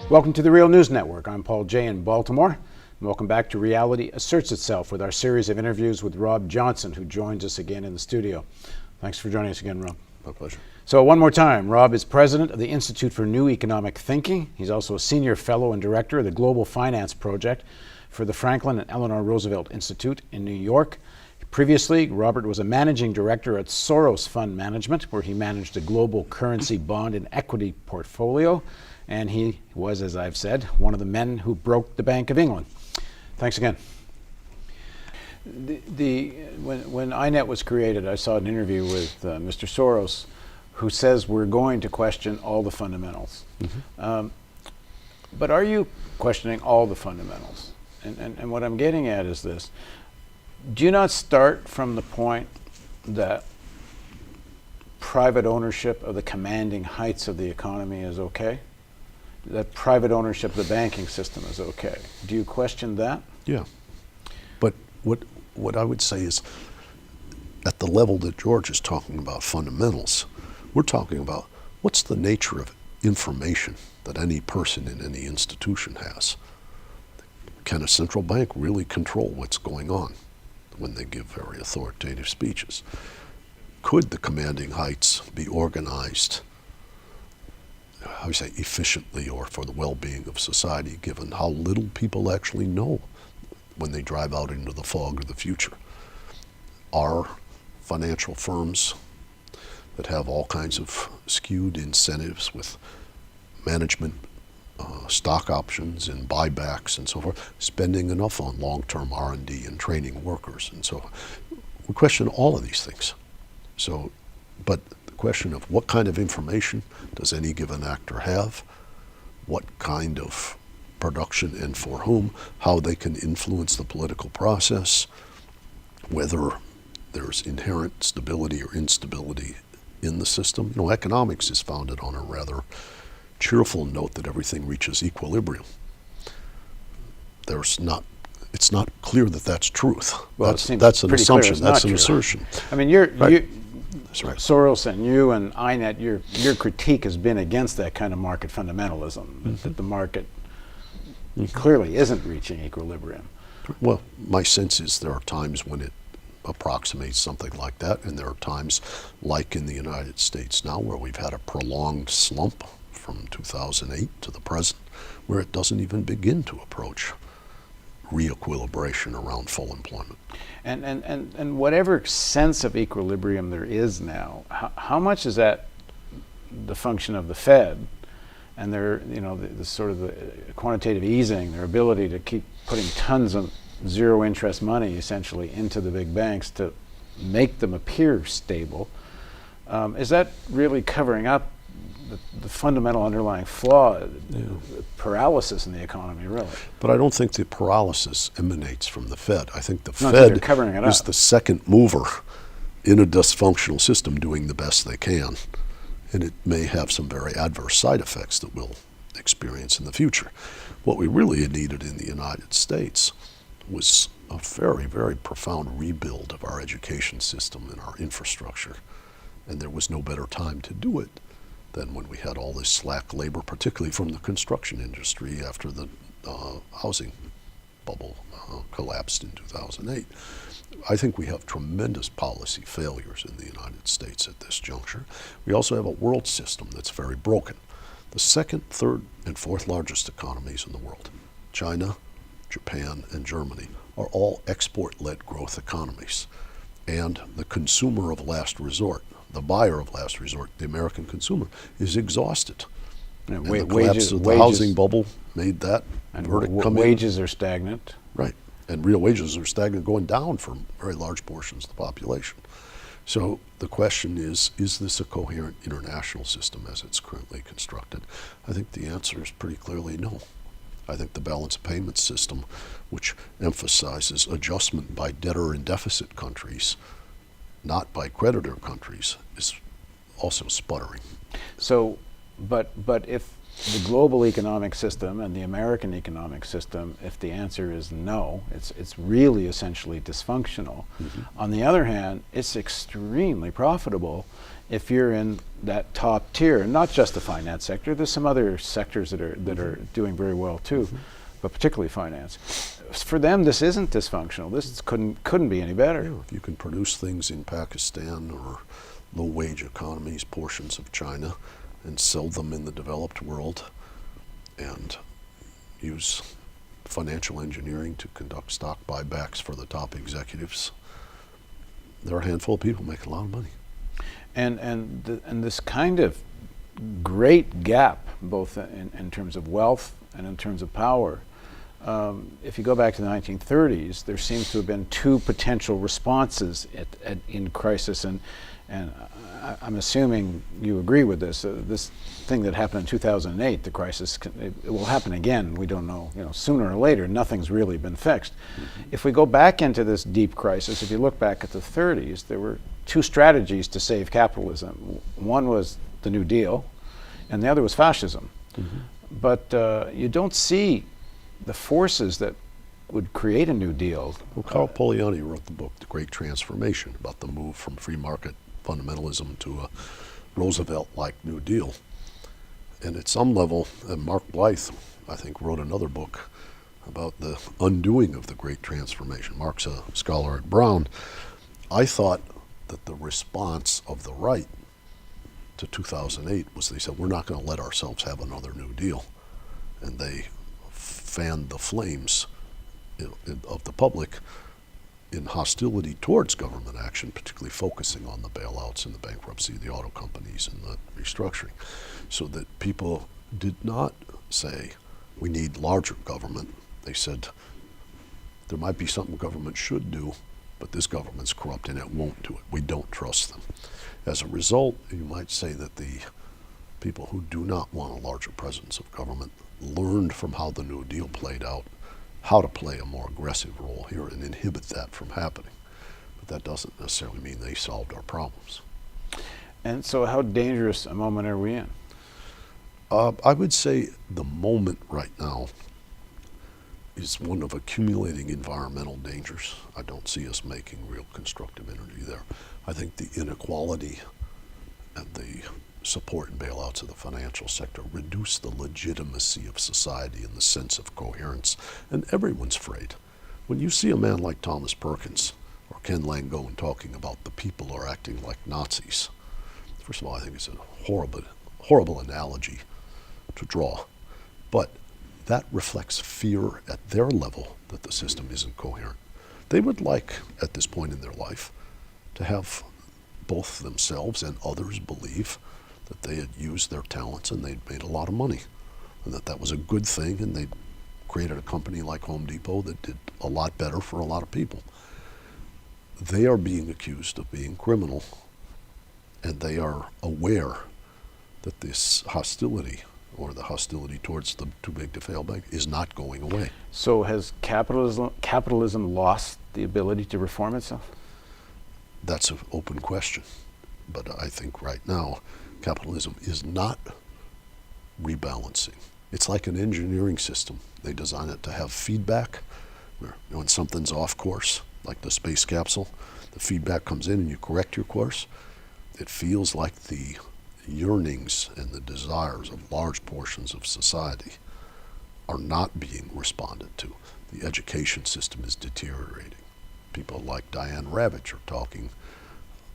Welcome to the Real News Network. I'm Paul Jay in Baltimore. And welcome back to Reality Asserts Itself with our series of interviews with Rob Johnson, who joins us again in the studio. Thanks for joining us again, Rob. My pleasure. So one more time, Rob is president of the Institute for New Economic Thinking. He's also a senior fellow and director of the Global Finance Project for the Franklin and Eleanor Roosevelt Institute in New York. Previously, Robert was a managing director at Soros Fund Management, where he managed a global currency bond and equity portfolio. And he was, as I've said, one of the men who broke the Bank of England. Thanks again. When INET was created, I saw an interview with Mr. Soros, who says we're going to question all the fundamentals. Mm-hmm. But are you questioning all the fundamentals? And what I'm getting at is this. Do you not start from the point that private ownership of the commanding heights of the economy is okay? That private ownership of the banking system is okay? Do you question that? Yeah. But what I would say is, at the level that George is talking about fundamentals, we're talking about what's the nature of information that any person in any institution has. Can a central bank really control what's going on when they give very authoritative speeches? Could the commanding heights be organized, how do you say, efficiently or for the well-being of society, given how little people actually know when they drive out into the fog of the future? Are financial firms that have all kinds of skewed incentives with management, stock options and buybacks and so forth, spending enough on long-term R&D and training workers and so forth? We question all of these things. So, but the question of what kind of information does any given actor have, what kind of production and for whom, how they can influence the political process, whether there's inherent stability or instability in the system. You know, economics is founded on a rather cheerful note that everything reaches equilibrium. It's not clear that that's truth. Well, that's an assumption. That's an assertion. I mean, that's right. Soros and you and INET, your critique has been against that kind of market fundamentalism, mm-hmm. that the market clearly isn't reaching equilibrium. Well, my sense is there are times when it approximates something like that, and there are times, like in the United States now, where we've had a prolonged slump from 2008 to the present, where it doesn't even begin to approach re-equilibration around full employment. And whatever sense of equilibrium there is now, how much is that the function of the Fed and their, the sort of the quantitative easing, their ability to keep putting tons of zero interest money essentially into the big banks to make them appear stable? Is that really covering up the fundamental underlying flaw, paralysis in the economy, really? But I don't think the paralysis emanates from the Fed. I think the Fed is the second mover in a dysfunctional system doing the best they can. And it may have some very adverse side effects that we'll experience in the future. What we really needed in the United States was a very, very profound rebuild of our education system and our infrastructure. And there was no better time to do it than when we had all this slack labor, particularly from the construction industry after the housing bubble collapsed in 2008. I think we have tremendous policy failures in the United States at this juncture. We also have a world system that's very broken. The second, third, and fourth largest economies in the world, China, Japan, and Germany, are all export-led growth economies. And the consumer of last resort, the buyer of last resort, the American consumer, is exhausted. And the collapse of the housing bubble made that verdict come in. Wages are stagnant. Right. And real wages are stagnant, going down for very large portions of the population. So the question is this a coherent international system as it's currently constructed? I think the answer is pretty clearly no. I think the balance of payments system, which emphasizes adjustment by debtor and deficit countries, not by creditor countries, is also sputtering. So, but if the global economic system and the American economic system, if the answer is no, it's really essentially dysfunctional. On the other hand, it's extremely profitable if you're in that top tier, and not just the finance sector. There's some other sectors that are doing very well too, but particularly finance. For them, this isn't dysfunctional. This couldn't be any better. Yeah, if you can produce things in Pakistan or low-wage economies, portions of China, and sell them in the developed world, and use financial engineering to conduct stock buybacks for the top executives, there are a handful of people making a lot of money. And this kind of great gap, both in terms of wealth and in terms of power. If you go back to the 1930s, there seems to have been two potential responses in crisis, and I'm assuming you agree with this. This thing that happened in 2008, the crisis, it will happen again. We don't know. Sooner or later, nothing's really been fixed. If we go back into this deep crisis, if you look back at the 30s, there were two strategies to save capitalism. One was the New Deal, and the other was fascism. But you don't see the forces that would create a New Deal. Well, Carl Poliani wrote the book, The Great Transformation, about the move from free market fundamentalism to a Roosevelt-like New Deal. And at some level, Mark Blythe, I think, wrote another book about the undoing of the Great Transformation. Mark's a scholar at Brown. I thought that the response of the right to 2008 was they said, we're not going to let ourselves have another New Deal. And they fanned the flames of the public in hostility towards government action, particularly focusing on the bailouts and the bankruptcy of the auto companies and the restructuring, so that people did not say, we need larger government. They said, there might be something government should do, but this government's corrupt and it won't do it. We don't trust them. As a result, you might say that the people who do not want a larger presence of government learned from how the New Deal played out how to play a more aggressive role here and inhibit that from happening. But that doesn't necessarily mean they solved our problems. And so how dangerous a moment are we in? I would say the moment right now is one of accumulating environmental dangers. I don't see us making real constructive energy there. I think the inequality and the support and bailouts of the financial sector reduce the legitimacy of society and the sense of coherence, and everyone's afraid. When you see a man like Thomas Perkins or Ken Langone talking about the people are acting like Nazis, first of all, I think it's a horrible analogy to draw, but that reflects fear at their level that the system isn't coherent. They would like, at this point in their life, to have both themselves and others believe that they had used their talents and they'd made a lot of money, and that was a good thing, and they'd created a company like Home Depot that did a lot better for a lot of people. They are being accused of being criminal, and they are aware that this hostility, or the hostility towards the too big to fail bank, is not going away. So has capitalism lost the ability to reform itself? That's an open question. But I think right now, capitalism is not rebalancing. It's like an engineering system. They design it to have feedback. When something's off course, like the space capsule, the feedback comes in and you correct your course. It feels like the yearnings and the desires of large portions of society are not being responded to. The education system is deteriorating. People like Diane Ravitch are talking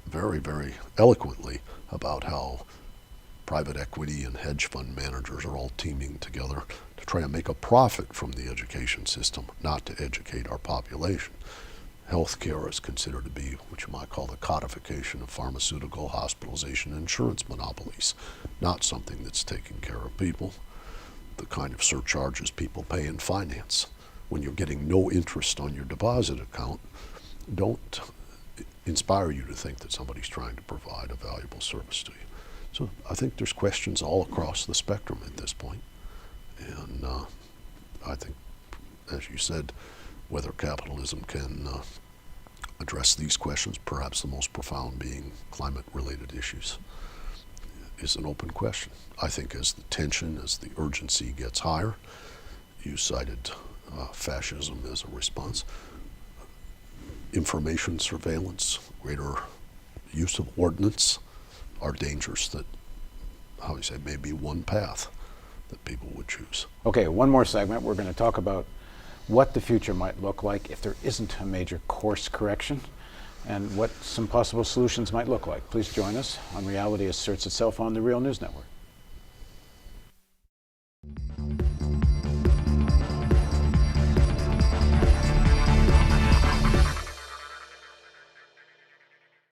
very, very eloquently about how private equity and hedge fund managers are all teaming together to try to make a profit from the education system, not to educate our population. Healthcare is considered to be what you might call the codification of pharmaceutical, hospitalization, and insurance monopolies, not something that's taking care of people. The kind of surcharges people pay in finance when you're getting no interest on your deposit account don't inspire you to think that somebody's trying to provide a valuable service to you. So I think there's questions all across the spectrum at this point. And I think, as you said, whether capitalism can address these questions, perhaps the most profound being climate-related issues, is an open question. I think as the tension, as the urgency gets higher, you cited fascism as a response, information surveillance, greater use of ordnance are dangers that, how you say, may be one path that people would choose. Okay, one more segment. We're going to talk about what the future might look like if there isn't a major course correction, and what some possible solutions might look like. Please join us on Reality Asserts Itself on the Real News Network.